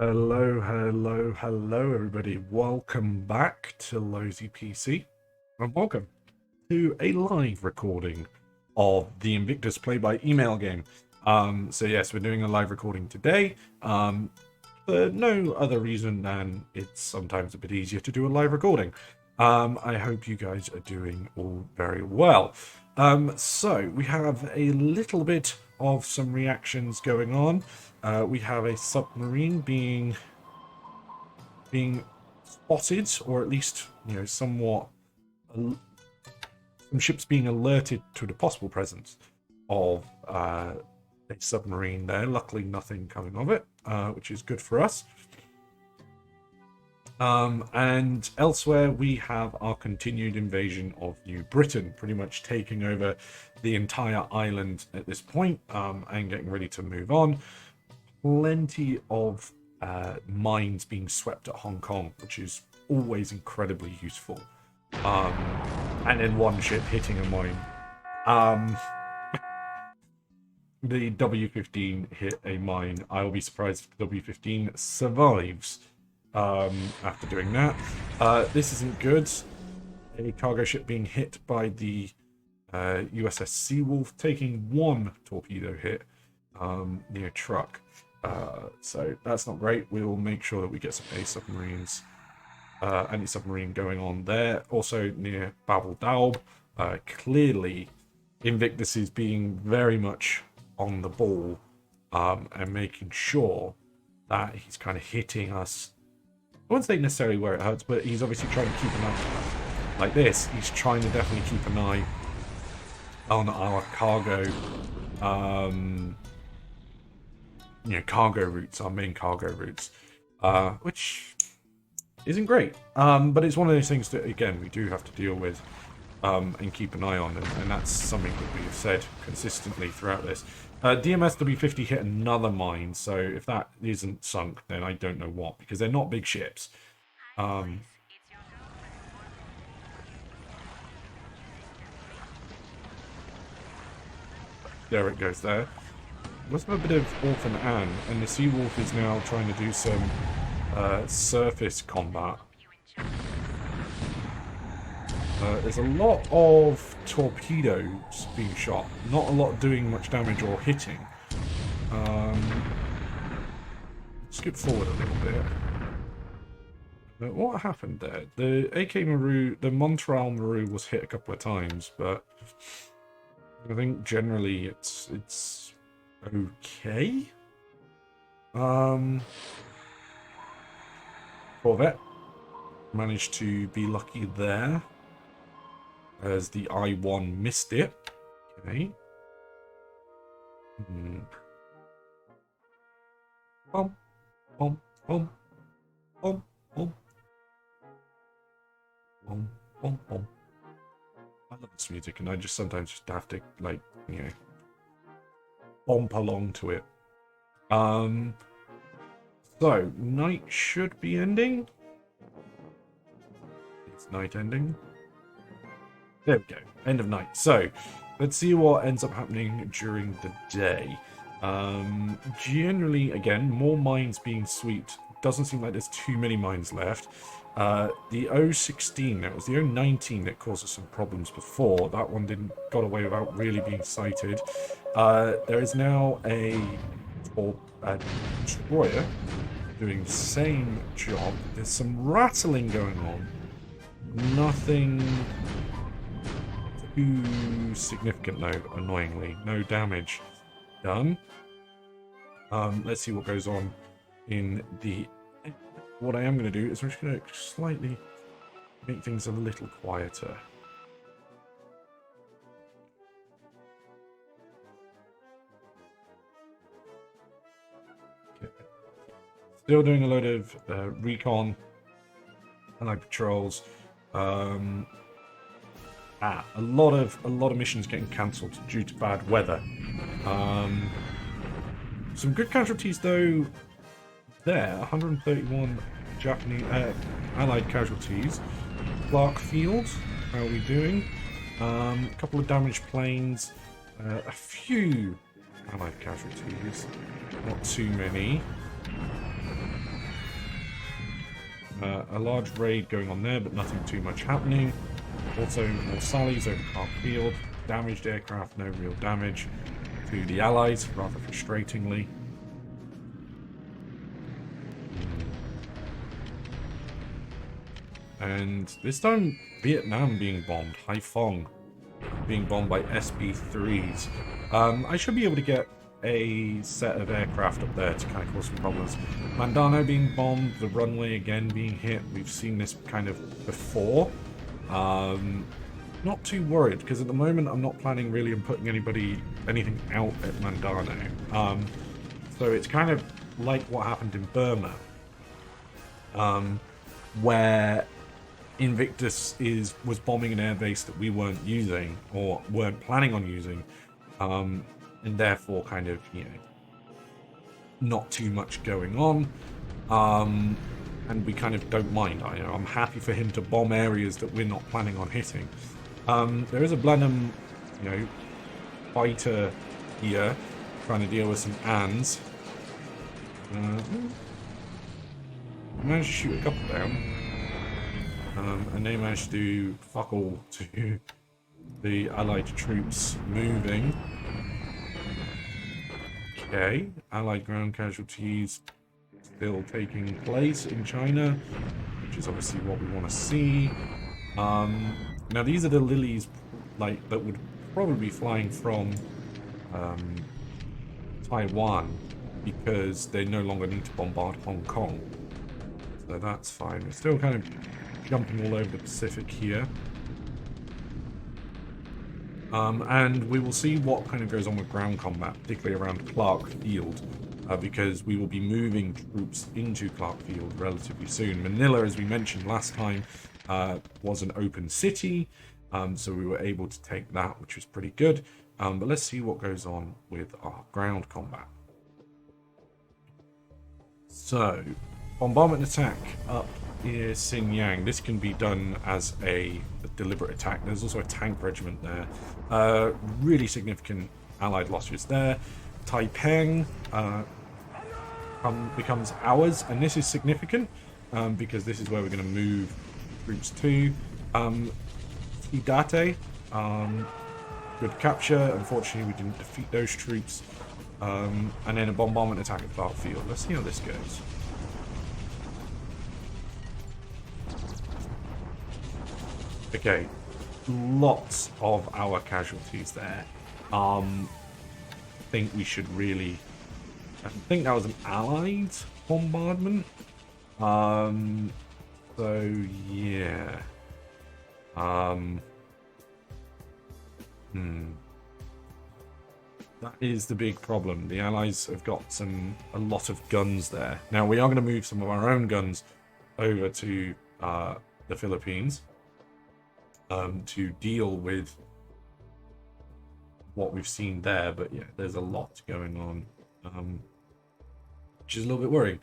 Hello, hello, hello, everybody. Welcome back to Lozy PC, and welcome to a live recording of the Invictus play-by-email game. So yes, we're doing a live recording today, for no other reason than it's sometimes a bit easier to do a live recording. I hope you guys are doing all very well. So we have a little bit of some reactions going on. We have a submarine being spotted, or at least, somewhat some ships being alerted to the possible presence of a submarine there. Luckily, nothing coming of it, which is good for us. And elsewhere, we have our continued invasion of New Britain, pretty much taking over the entire island at this point, and getting ready to move on. Plenty of mines being swept at Hong Kong, which is always incredibly useful. And then one ship hitting a mine. The W-15 hit a mine. I will be surprised if the W-15 survives after doing that. This isn't good. A cargo ship being hit by the USS Seawolf, taking one torpedo hit near truck. So that's not great. We will make sure that we get some submarines, anti-submarine going on there. Also near Babel Daub. Clearly, Invictus is being very much on the ball, and making sure that he's kind of hitting us. I wouldn't say necessarily where it hurts, but he's obviously trying to keep an eye, like this. He's trying to definitely keep an eye on our cargo, cargo routes, our main cargo routes, which isn't great. But it's one of those things that, again, we do have to deal with and keep an eye on, and that's something that we've said consistently throughout this. DMS W50 hit another mine, so if that isn't sunk, then I don't know what, because they're not big ships. There it goes there. Let's have a bit of Orphan Anne, and the Seawolf is now trying to do some surface combat. There's a lot of torpedoes being shot, not a lot doing much damage or hitting. Skip forward a little bit. What happened there? The AK Maru, the Montreal Maru was hit a couple of times, but I think generally it's okay. Corvette managed to be lucky there, as the I-1 missed it. Okay. Bum, bum, bum, bum, bum. Bum, bum, bum. I love this music, and I just sometimes just have to, bump along to it. So, night should be ending. It's night ending. There we go. End of night. So, let's see what ends up happening during the day. Generally, again, more mines being swept. Doesn't seem like there's too many mines left. The O16, that was the O19 that caused us some problems before. That one got away without really being sighted. There is now a destroyer doing the same job. There's some rattling going on. Nothing too significant though, annoyingly. No damage done. Let's see what goes on in the... What I am going to do is I'm just going to slightly make things a little quieter. Okay. Still doing a load of recon, allied patrols. A lot of missions getting cancelled due to bad weather. Some good casualties though. There, 131 Japanese allied casualties. Clark Field, how are we doing? A couple of damaged planes, a few allied casualties, not too many. A large raid going on there, but nothing too much happening. Also, more sallies over Clark Field. Damaged aircraft, no real damage to the Allies, rather frustratingly. And this time, Vietnam being bombed. Haiphong being bombed by SB-3s. I should be able to get a set of aircraft up there to kind of cause some problems. Mandano being bombed, the runway again being hit. We've seen this kind of before. Not too worried, because at the moment I'm not planning really on putting anything out at Mandano. So it's kind of like what happened in Burma, where Invictus was bombing an airbase that we weren't using or weren't planning on using, and therefore kind of, you know, not too much going on, and we kind of don't mind. I'm happy for him to bomb areas that we're not planning on hitting. There is a Blenheim, you know, fighter here trying to deal with some ANs. I managed to shoot a couple down. And they managed to do fuck all to the Allied troops moving. Okay, Allied ground casualties still taking place in China, which is obviously what we want to see. Now these are the lilies, like, that would probably be flying from Taiwan, because they no longer need to bombard Hong Kong. So that's fine. We're still kind of jumping all over the Pacific here. And we will see what kind of goes on with ground combat, particularly around Clark Field, because we will be moving troops into Clark Field relatively soon. Manila, as we mentioned last time, was an open city, so we were able to take that, which was pretty good. But let's see what goes on with our ground combat. So, bombardment attack up is Xinjiang. This can be done as a deliberate attack. There's also a tank regiment there. Really significant Allied losses there. Taiping becomes ours, and this is significant because this is where we're going to move troops to. Hidate, good capture. Unfortunately, we didn't defeat those troops. And then a bombardment attack at Clark Field. Let's see how this goes. Okay, lots of our casualties there. I think we should really... I think that was an Allied bombardment. So, yeah. That is the big problem. The Allies have got a lot of guns there. Now, we are going to move some of our own guns over to the Philippines to deal with what we've seen there. But yeah, there's a lot going on, which is a little bit worrying.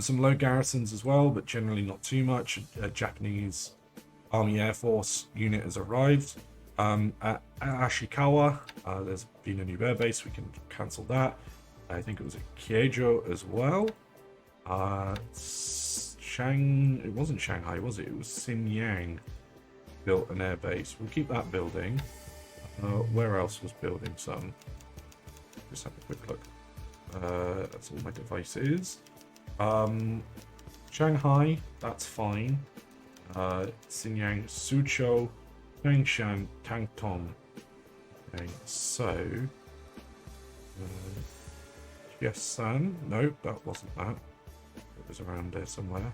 Some low garrisons as well, but generally not too much. A Japanese Army Air Force unit has arrived. At Ashikawa, there's been a new air base. We can cancel that. I think it was at Kyejo as well. It wasn't Shanghai, was it? It was Xinjiang built an air base. We'll keep that building. Where else was building some? Just have a quick look. That's all my devices. Shanghai, that's fine. Xinjiang, Suzhou, Tangshan, Tangtong. Okay, so Jiasan. Nope, that wasn't that. It was around there somewhere.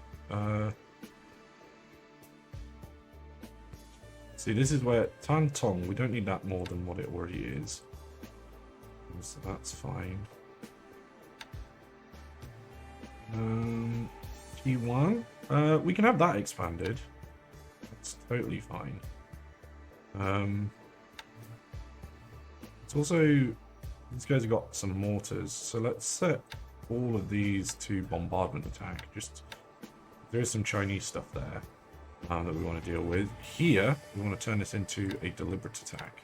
See, this is where Tantong, we don't need that more than what it already is. So that's fine. T1, we can have that expanded. That's totally fine. It's also, these guys have got some mortars, so let's set all of these to bombardment attack. Just, there is some Chinese stuff there that we want to deal with. Here, we want to turn this into a deliberate attack,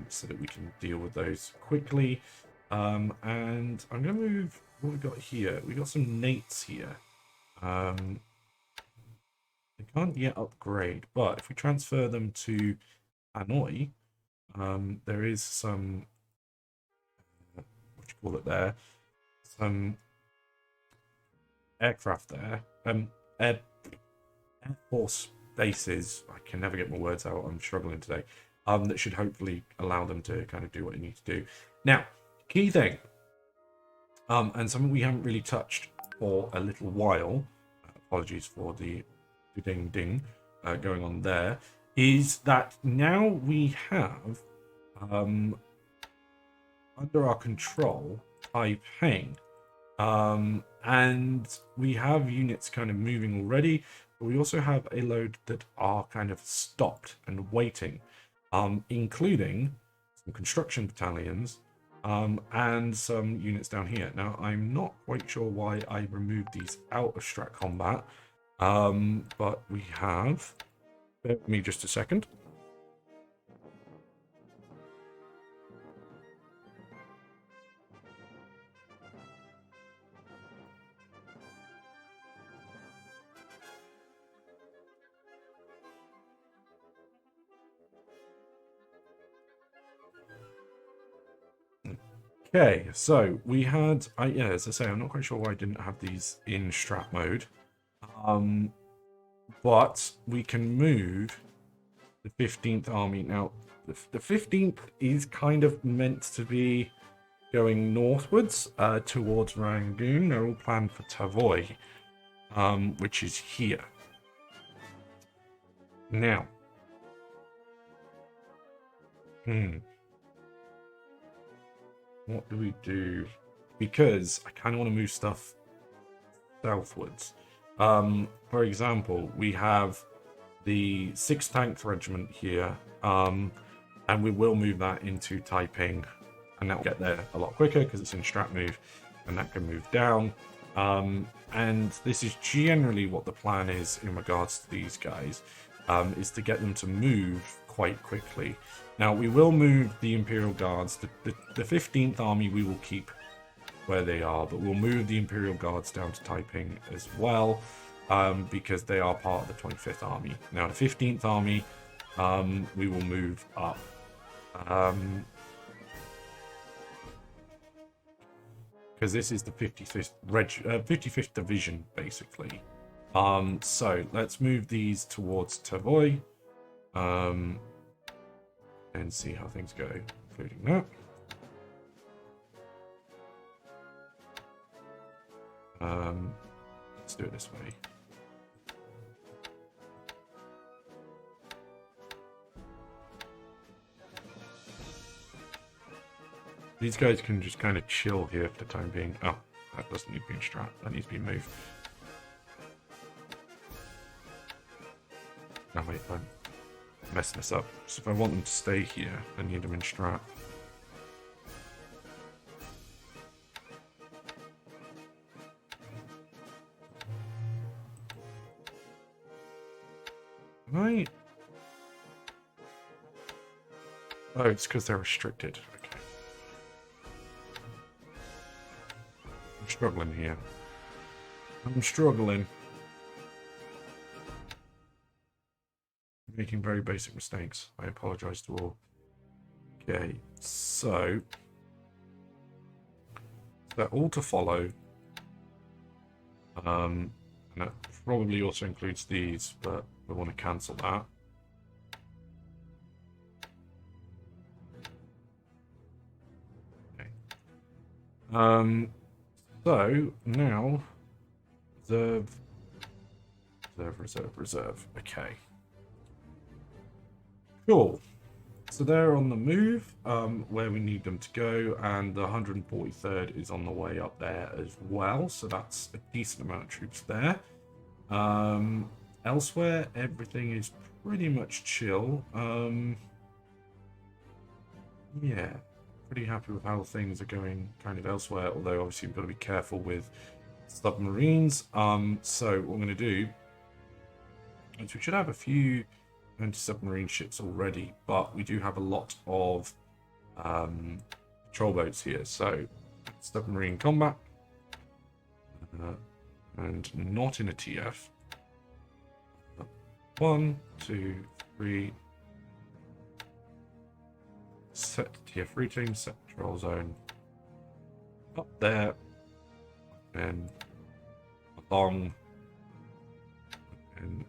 so that we can deal with those quickly. And I'm going to move what we got here. We got some nates here. they can't yet upgrade, but if we transfer them to Hanoi, there is some, what do you call it there? Some aircraft there. Air Force bases. I can never get my words out. I'm struggling today. That should hopefully allow them to kind of do what they need to do. Now, key thing, and something we haven't really touched for a little while. Apologies for the ding ding going on there. Is that now we have under our control Taiping, and we have units kind of moving already. But we also have a load that are kind of stopped and waiting, including some construction battalions and some units down here. Now, I'm not quite sure why I removed these out of strat combat, but we have. Bear with me just a second. Okay, so we had, yeah, as I say, I'm not quite sure why I didn't have these in strat mode, but we can move the 15th Army. Now, the 15th is kind of meant to be going northwards towards Rangoon. They're all planned for Tavoy, which is here. Now, what do we do? Because I kind of want to move stuff southwards. For example, we have the 6th Tank Regiment here, and we will move that into Taiping, and that will get there a lot quicker because it's in strat move, and that can move down. And this is generally what the plan is in regards to these guys, is to get them to move quite quickly. Now, we will move the Imperial Guards. The 15th Army we will keep where they are, but we'll move the Imperial Guards down to Taiping as well, because they are part of the 25th Army. Now, the 15th Army, we will move up. Because this is the 55th Division, basically. So, let's move these towards Tavoy. And see how things go, including that. Let's do it this way. These guys can just kind of chill here for the time being. Oh, that doesn't need to be in strat. That needs to be moved. No, wait, I'm messing this up. So if I want them to stay here, I need them in strat. Right. Oh, it's because they're restricted. Okay. I'm struggling here. I'm struggling. Making very basic mistakes. I apologize to all. Okay, so they're all to follow. And that probably also includes these, but we want to cancel that. Okay. So now reserve. Okay. Cool. So they're on the move, where we need them to go, and the 143rd is on the way up there as well. So that's a decent amount of troops there. Elsewhere, everything is pretty much chill. Yeah, pretty happy with how things are going kind of elsewhere, although obviously we've got to be careful with submarines. So what I'm going to do is we should have a few anti-submarine ships already, but we do have a lot of patrol boats here. So submarine combat, and not in a TF. 1, 2, 3. Set tier 3 team, set control zone up there, and along, and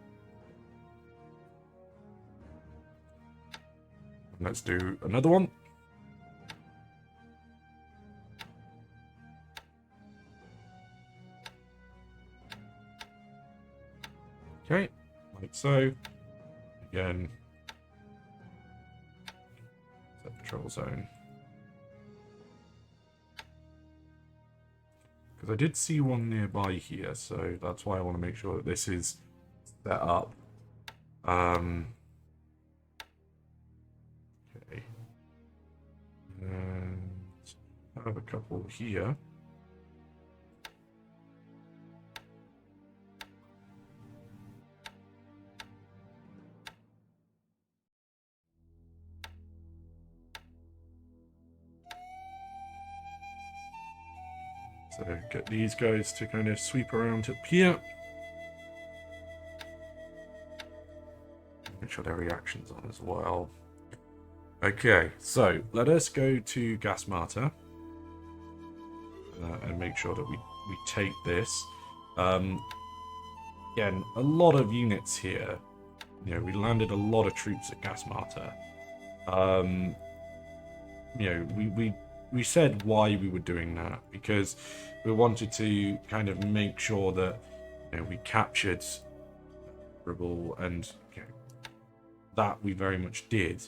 let's do another one. Okay, like so. Again, set patrol zone. Because I did see one nearby here, so that's why I want to make sure that this is set up. Okay. And I have a couple here. So get these guys to kind of sweep around up here. Make sure their reaction's on as well. Okay, so let us go to Gas Martyr and make sure that we take this. Again, a lot of units here. You know, we landed a lot of troops at Gas Martyr. You know, we said why we were doing that, because we wanted to kind of make sure that, you know, we captured Rebel, and you know, that we very much did.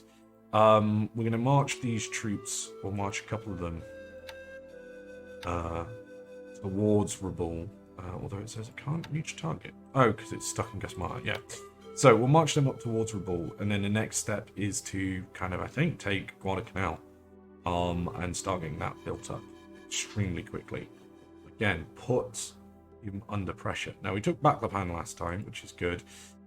We're going to march these troops, or march a couple of them, towards Rebel, although it says it can't reach target. Oh, because it's stuck in Gas Martyr, yeah. So we'll march them up towards Rebel, and then the next step is to kind of, I think, take Guadalcanal. And start getting that built up extremely quickly. Again, put him under pressure. Now, we took Baclapan last time, which is good.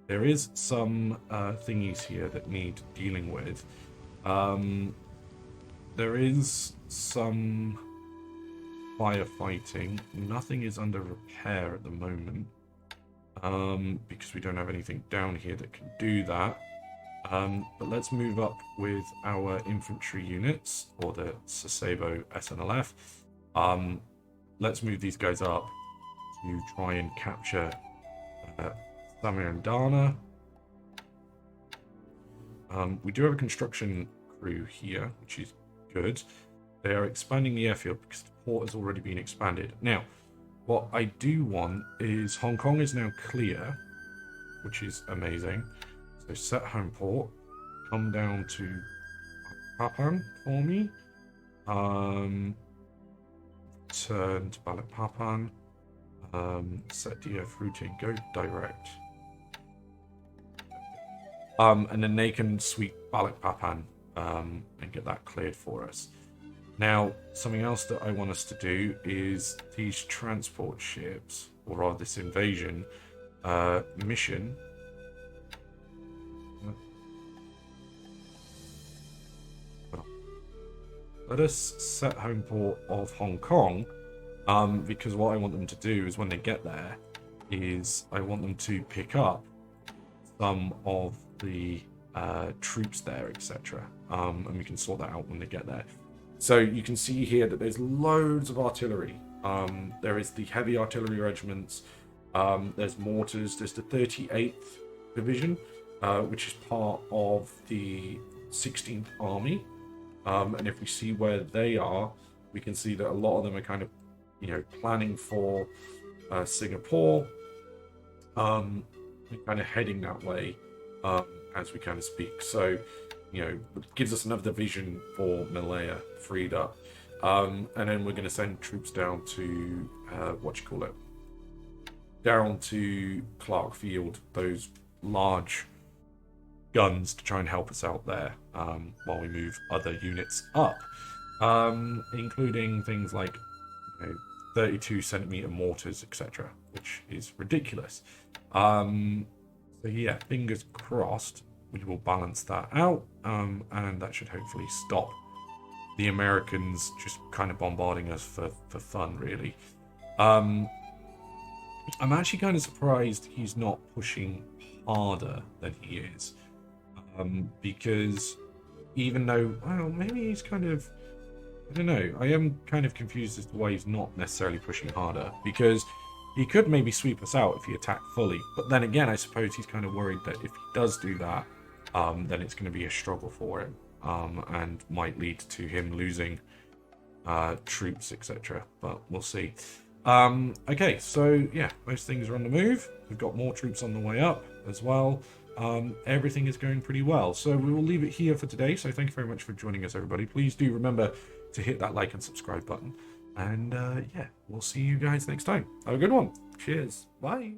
There is some thingies here that need dealing with. There is some firefighting. Nothing is under repair at the moment, because we don't have anything down here that can do that. But let's move up with our infantry units, or the Sasebo SNLF. Let's move these guys up to try and capture Samirandana. We do have a construction crew here, which is good. They are expanding the airfield because the port has already been expanded. Now, what I do want is Hong Kong is now clear, which is amazing. So set home port, come down to Papan for me. Turn to Balikpapan. Set DF routing, go direct. And then they can sweep Balikpapan and get that cleared for us. Now, something else that I want us to do is these transport ships, or rather this invasion mission. Let us set home port of Hong Kong, because what I want them to do is when they get there, is I want them to pick up some of the troops there, etc. And we can sort that out when they get there. So you can see here that there's loads of artillery. There is the heavy artillery regiments. There's mortars. There's the 38th Division, which is part of the 16th Army. And if we see where they are, we can see that a lot of them are kind of, you know, planning for Singapore, and kind of heading that way as we kind of speak. So, you know, it gives us another division for Malaya freed up. And then we're going to send troops down to, down to Clark Field, those large guns to try and help us out there while we move other units up, including things like, you know, 32 centimeter mortars, etc., which is ridiculous. So yeah, fingers crossed we will balance that out, and that should hopefully stop the Americans just kind of bombarding us for fun, really. I'm actually kind of surprised he's not pushing harder than he is. Because even though, well, maybe he's kind of, I don't know, I am kind of confused as to why he's not necessarily pushing harder, because he could maybe sweep us out if he attacked fully, but then again, I suppose he's kind of worried that if he does do that, then it's going to be a struggle for him, and might lead to him losing troops, etc. But we'll see. Okay, so yeah, most things are on the move. We've got more troops on the way up as well. Everything is going pretty well. So we will leave it here for today. So thank you very much for joining us, everybody. Please do remember to hit that like and subscribe button. And yeah, we'll see you guys next time. Have a good one. Cheers. Bye.